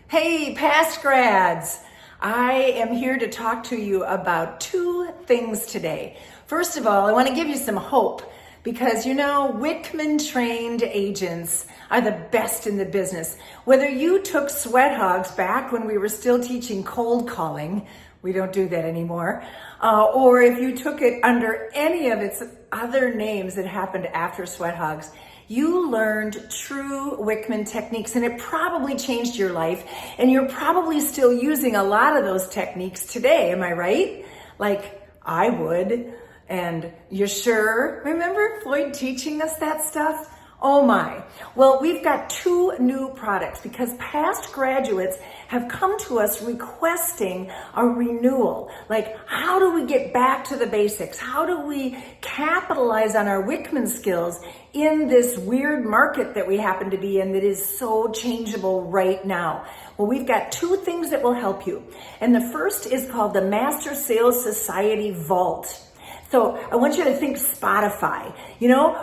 Hey, past grads. I am here to talk to you about two things today. First of all, I want to give you some hope because Wickman trained agents are the best in the business. Whether you took sweat hogs back when we were still teaching cold calling, we don't do that anymore, or if you took it under any of its other names that happened after sweat hogs, you learned true Wickman techniques and it probably changed your life, and you're probably still using a lot of those techniques today. Am I right? Like I would. And you sure remember Floyd teaching us that stuff? Oh my. Well, we've got two new products because past graduates have come to us requesting a renewal. Like, how do we get back to the basics? How do we capitalize on our Wickman skills in this weird market that we happen to be in that is so changeable right now? Well, we've got two things that will help you. And the first is called the Master Sales Society Vault. So I want you to think Spotify.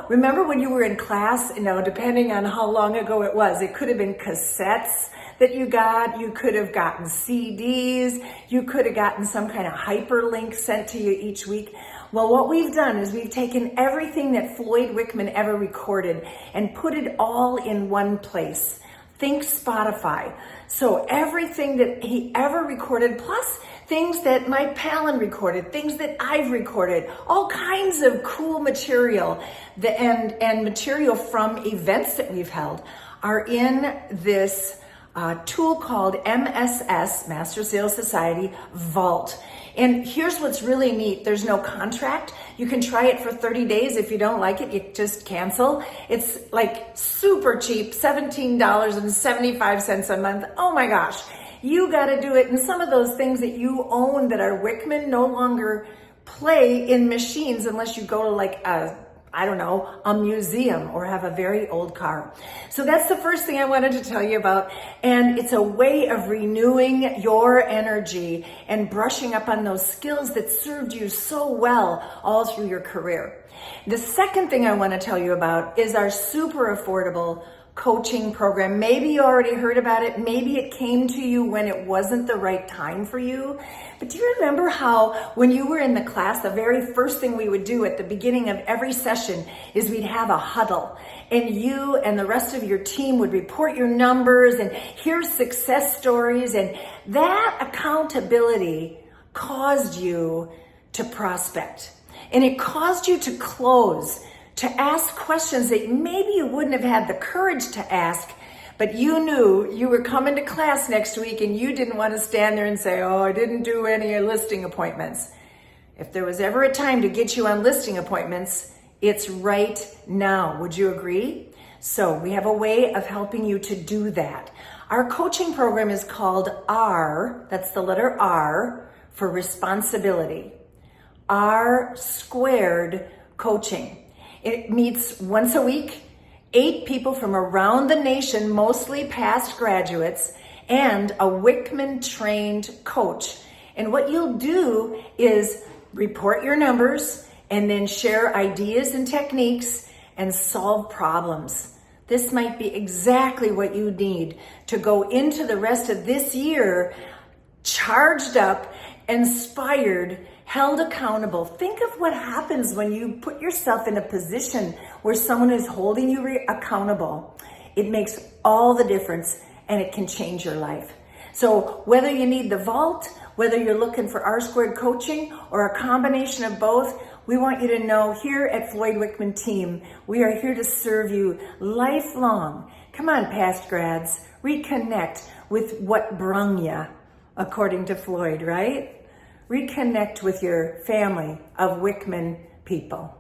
Remember when you were in class, depending on how long ago it was, it could have been cassettes that you got, you could have gotten CDs, you could have gotten some kind of hyperlink sent to you each week. Well, what we've done is we've taken everything that Floyd Wickman ever recorded and put it all in one place. Think Spotify. So everything that he ever recorded, plus things that Mike Palin recorded, things that I've recorded, all kinds of cool material and material from events that we've held are in this tool called MSS, Master Sales Society Vault. And here's what's really neat. There's no contract. You can try it for 30 days. If you don't like it, you just cancel. It's like super cheap, $17.75 a month. Oh my gosh. You got to do it. And some of those things that you own that are Wickman no longer play in machines unless you go to a museum or have a very old car. So that's the first thing I wanted to tell you about. And it's a way of renewing your energy and brushing up on those skills that served you so well all through your career. The second thing I want to tell you about is our super affordable coaching program. Maybe you already heard about it. Maybe it came to you when it wasn't the right time for you. But do you remember how when you were in the class, the very first thing we would do at the beginning of every session is we'd have a huddle, and you and the rest of your team would report your numbers and hear success stories, and that accountability caused you to prospect, and it caused you to close, to ask questions that maybe you wouldn't have had the courage to ask, but you knew you were coming to class next week and you didn't want to stand there and say, oh, I didn't do any listing appointments. If there was ever a time to get you on listing appointments, it's right now. Would you agree? So we have a way of helping you to do that. Our coaching program is called R, that's the letter R, for responsibility. R squared coaching. It meets once a week, 8 people from around the nation, mostly past graduates, and a Wickman trained coach. And what you'll do is report your numbers and then share ideas and techniques and solve problems. This might be exactly what you need to go into the rest of this year charged up, inspired, held accountable. Think of what happens when you put yourself in a position where someone is holding you accountable. It makes all the difference, and it can change your life. So whether you need the vault, whether you're looking for R-squared coaching or a combination of both, we want you to know here at Floyd Wickman Team, we are here to serve you lifelong. Come on, past grads, reconnect with what brung ya, according to Floyd, right? Reconnect with your family of Wickman people.